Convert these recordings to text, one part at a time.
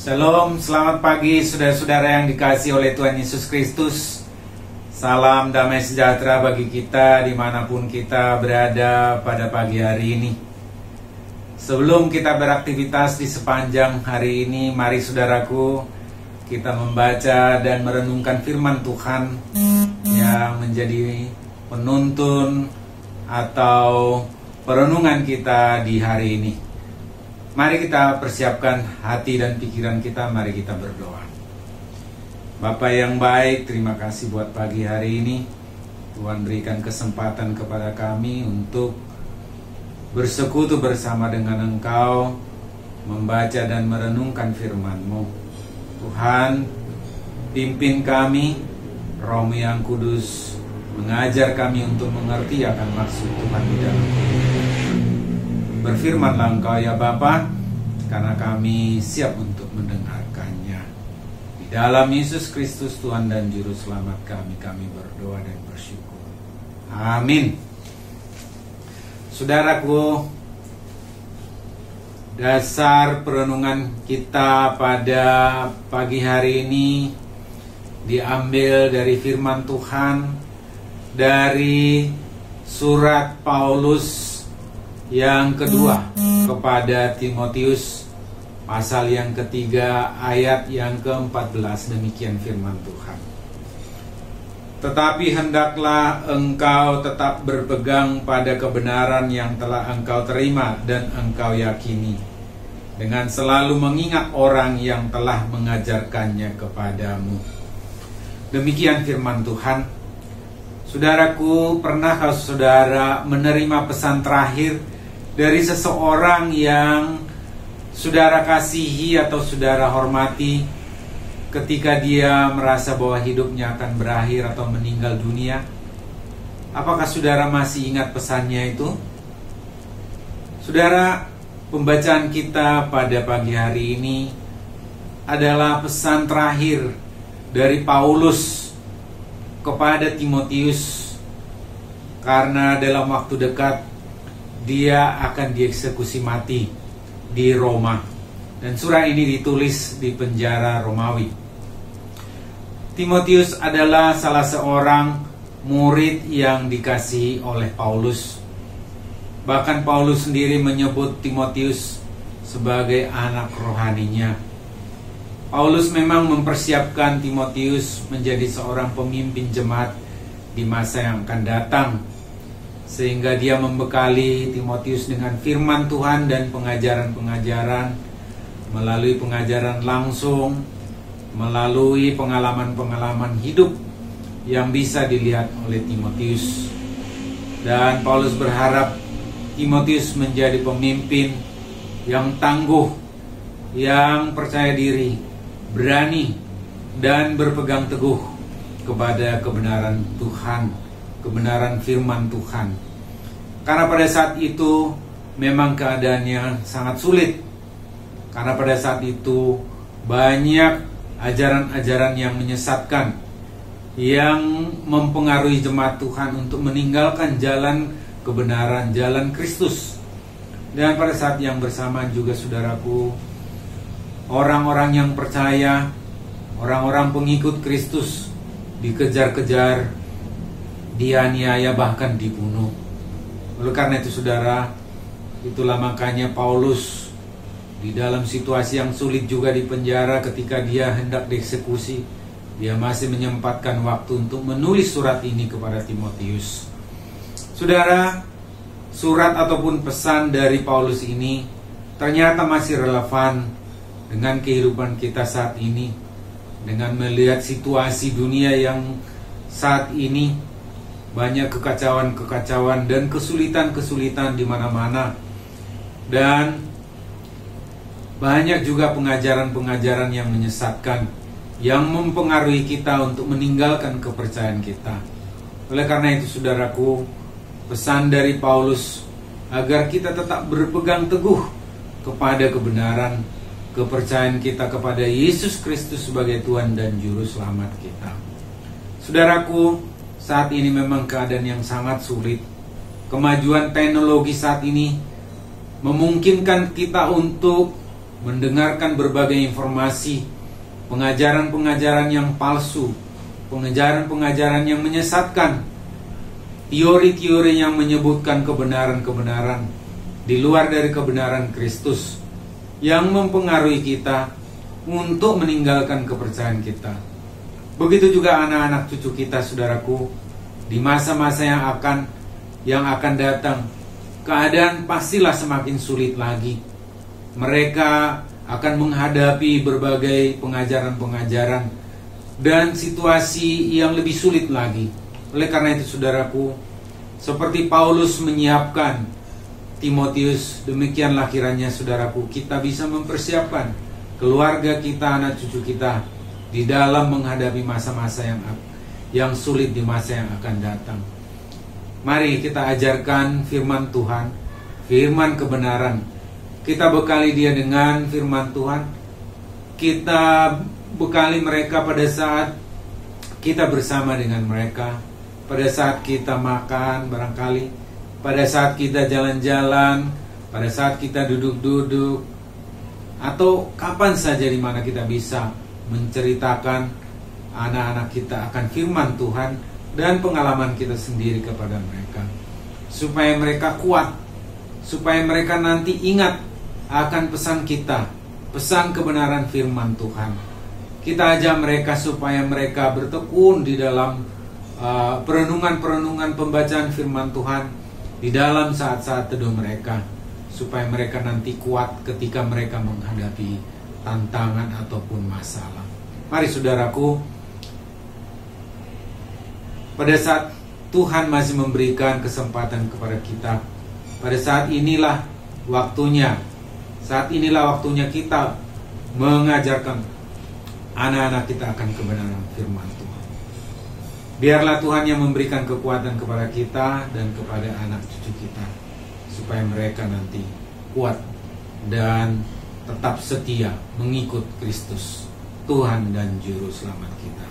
Shalom, selamat pagi saudara-saudara yang dikasihi oleh Tuhan Yesus Kristus. Salam damai sejahtera bagi kita dimanapun kita berada pada pagi hari ini. Sebelum kita beraktivitas di sepanjang hari ini, mari saudaraku, kita membaca dan merenungkan firman Tuhan yang menjadi penuntun atau perenungan kita di hari ini. Mari kita persiapkan hati dan pikiran kita, mari kita berdoa. Bapa yang baik, terima kasih buat pagi hari ini. Tuhan berikan kesempatan kepada kami untuk bersekutu bersama dengan Engkau, membaca dan merenungkan firman-Mu. Tuhan, pimpin kami, Roh-Mu yang kudus, mengajar kami untuk mengerti akan maksud Tuhan di dalam hidup. Berfirmanlah Engkau ya Bapa, karena kami siap untuk mendengarkannya. Di dalam Yesus Kristus Tuhan dan Juru Selamat kami berdoa dan bersyukur. Amin. Saudaraku, dasar perenungan kita pada pagi hari ini diambil dari firman Tuhan dari surat Paulus yang kedua kepada Timotius, pasal yang ketiga ayat yang ke-14. Demikian firman Tuhan. Tetapi hendaklah engkau tetap berpegang pada kebenaran yang telah engkau terima dan engkau yakini, dengan selalu mengingat orang yang telah mengajarkannya kepadamu. Demikian firman Tuhan. Saudaraku, pernahkah saudara menerima pesan terakhir dari seseorang yang saudara kasihi atau saudara hormati ketika dia merasa bahwa hidupnya akan berakhir atau meninggal dunia? Apakah saudara masih ingat pesannya itu? Saudara, pembacaan kita pada pagi hari ini adalah pesan terakhir dari Paulus kepada Timotius, karena dalam waktu dekat dia akan dieksekusi mati di Roma, dan surah ini ditulis di penjara Romawi. Timotius adalah salah seorang murid yang dikasihi oleh Paulus. Bahkan Paulus sendiri menyebut Timotius sebagai anak rohaninya. Paulus memang mempersiapkan Timotius menjadi seorang pemimpin jemaat di masa yang akan datang, sehingga dia membekali Timotius dengan firman Tuhan dan pengajaran-pengajaran, melalui pengajaran langsung, melalui pengalaman-pengalaman hidup yang bisa dilihat oleh Timotius. Dan Paulus berharap Timotius menjadi pemimpin yang tangguh, yang percaya diri, berani, dan berpegang teguh kepada kebenaran Tuhan, kebenaran firman Tuhan. Karena pada saat itu memang keadaannya sangat sulit. Karena pada saat itu banyak ajaran-ajaran yang menyesatkan, yang mempengaruhi jemaat Tuhan untuk meninggalkan jalan kebenaran, jalan Kristus. Dan pada saat yang bersamaan juga, saudaraku, orang-orang yang percaya, orang-orang pengikut Kristus dikejar-kejar, dianiaya, bahkan dibunuh. Oleh karena itu saudara, itulah makanya Paulus di dalam situasi yang sulit juga di penjara ketika dia hendak dieksekusi, dia masih menyempatkan waktu untuk menulis surat ini kepada Timotius. Saudara, surat ataupun pesan dari Paulus ini ternyata masih relevan dengan kehidupan kita saat ini, dengan melihat situasi dunia yang saat ini banyak kekacauan-kekacauan dan kesulitan-kesulitan di mana-mana, dan banyak juga pengajaran-pengajaran yang menyesatkan, yang mempengaruhi kita untuk meninggalkan kepercayaan kita. Oleh karena itu saudaraku, pesan dari Paulus agar kita tetap berpegang teguh kepada kebenaran, kepercayaan kita kepada Yesus Kristus sebagai Tuhan dan Juru Selamat kita. Saudaraku, saat ini memang keadaan yang sangat sulit. Kemajuan teknologi saat ini memungkinkan kita untuk mendengarkan berbagai informasi, pengajaran-pengajaran yang palsu, pengajaran-pengajaran yang menyesatkan, teori-teori yang menyebutkan kebenaran-kebenaran di luar dari kebenaran Kristus, yang mempengaruhi kita untuk meninggalkan kepercayaan kita. Begitu juga anak-anak cucu kita, saudaraku, di masa-masa yang akan datang, keadaan pastilah semakin sulit lagi. Mereka akan menghadapi berbagai pengajaran-pengajaran dan situasi yang lebih sulit lagi. Oleh karena itu, saudaraku, seperti Paulus menyiapkan Timotius, demikianlah kiranya, saudaraku, kita bisa mempersiapkan keluarga kita, anak cucu kita di dalam menghadapi masa-masa yang sulit di masa yang akan datang. Mari kita ajarkan firman Tuhan, firman kebenaran. Kita bekali dia dengan firman Tuhan. Kita bekali mereka pada saat kita bersama dengan mereka, pada saat kita makan barangkali, pada saat kita jalan-jalan, pada saat kita duduk-duduk, atau kapan saja di mana kita bisa menceritakan anak-anak kita akan firman Tuhan dan pengalaman kita sendiri kepada mereka, supaya mereka kuat, supaya mereka nanti ingat akan pesan kita, pesan kebenaran firman Tuhan. Kita ajak mereka supaya mereka bertekun di dalam perenungan-perenungan pembacaan firman Tuhan di dalam saat-saat teduh mereka, supaya mereka nanti kuat ketika mereka menghadapi tantangan ataupun masalah. Mari, saudaraku, pada saat Tuhan masih memberikan kesempatan kepada kita, pada saat inilah waktunya, kita mengajarkan anak-anak kita akan kebenaran firman Tuhan. Biarlah Tuhan yang memberikan kekuatan kepada kita dan kepada anak cucu kita, supaya mereka nanti kuat dan tetap setia mengikut Kristus, Tuhan dan Juru Selamat kita.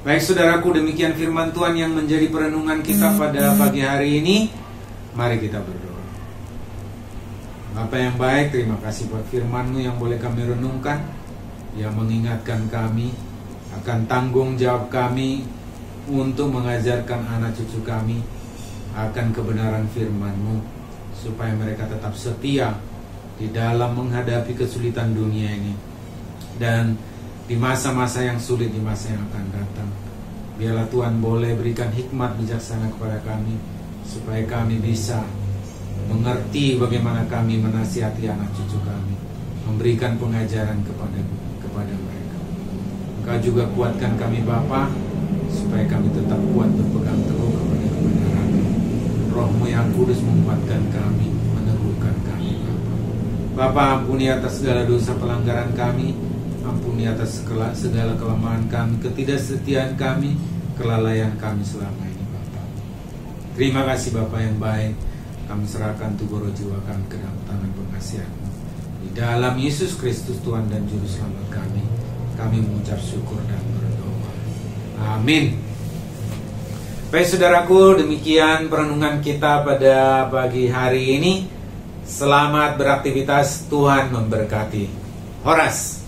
Baik, saudaraku, demikian firman Tuhan yang menjadi perenungan kita pada pagi hari ini. Mari kita berdoa. Bapa yang baik, terima kasih buat firman-Mu yang boleh kami renungkan, yang mengingatkan kami akan tanggung jawab kami untuk mengajarkan anak cucu kami akan kebenaran firman-Mu, supaya mereka tetap setia di dalam menghadapi kesulitan dunia ini dan di masa-masa yang sulit, di masa yang akan datang. Biarlah Tuhan boleh berikan hikmat bijaksana kepada kami, supaya kami bisa mengerti bagaimana kami menasihati anak cucu kami, memberikan pengajaran kepada mereka. Engkau juga kuatkan kami, Bapa, supaya kami tetap kuat berpegang teguh kepada kebenaran. Roh-Mu yang kudus menguatkan kami, meneguhkan kami, Bapa. Ampuni atas segala dosa pelanggaran kami, ampuni atas segala kelemahan kami, ketidaksetiaan kami, kelalaian kami selama ini, Bapa. Terima kasih, Bapa yang baik. Kami serahkan tubuh roh jiwa kami ke dalam tangan pengasihan-Mu. Di dalam Yesus Kristus, Tuhan dan Juru Selamat kami mengucap syukur dan berdoa. Amin. Baik, saudaraku, demikian perenungan kita pada pagi hari ini. Selamat beraktivitas, Tuhan memberkati. Horas.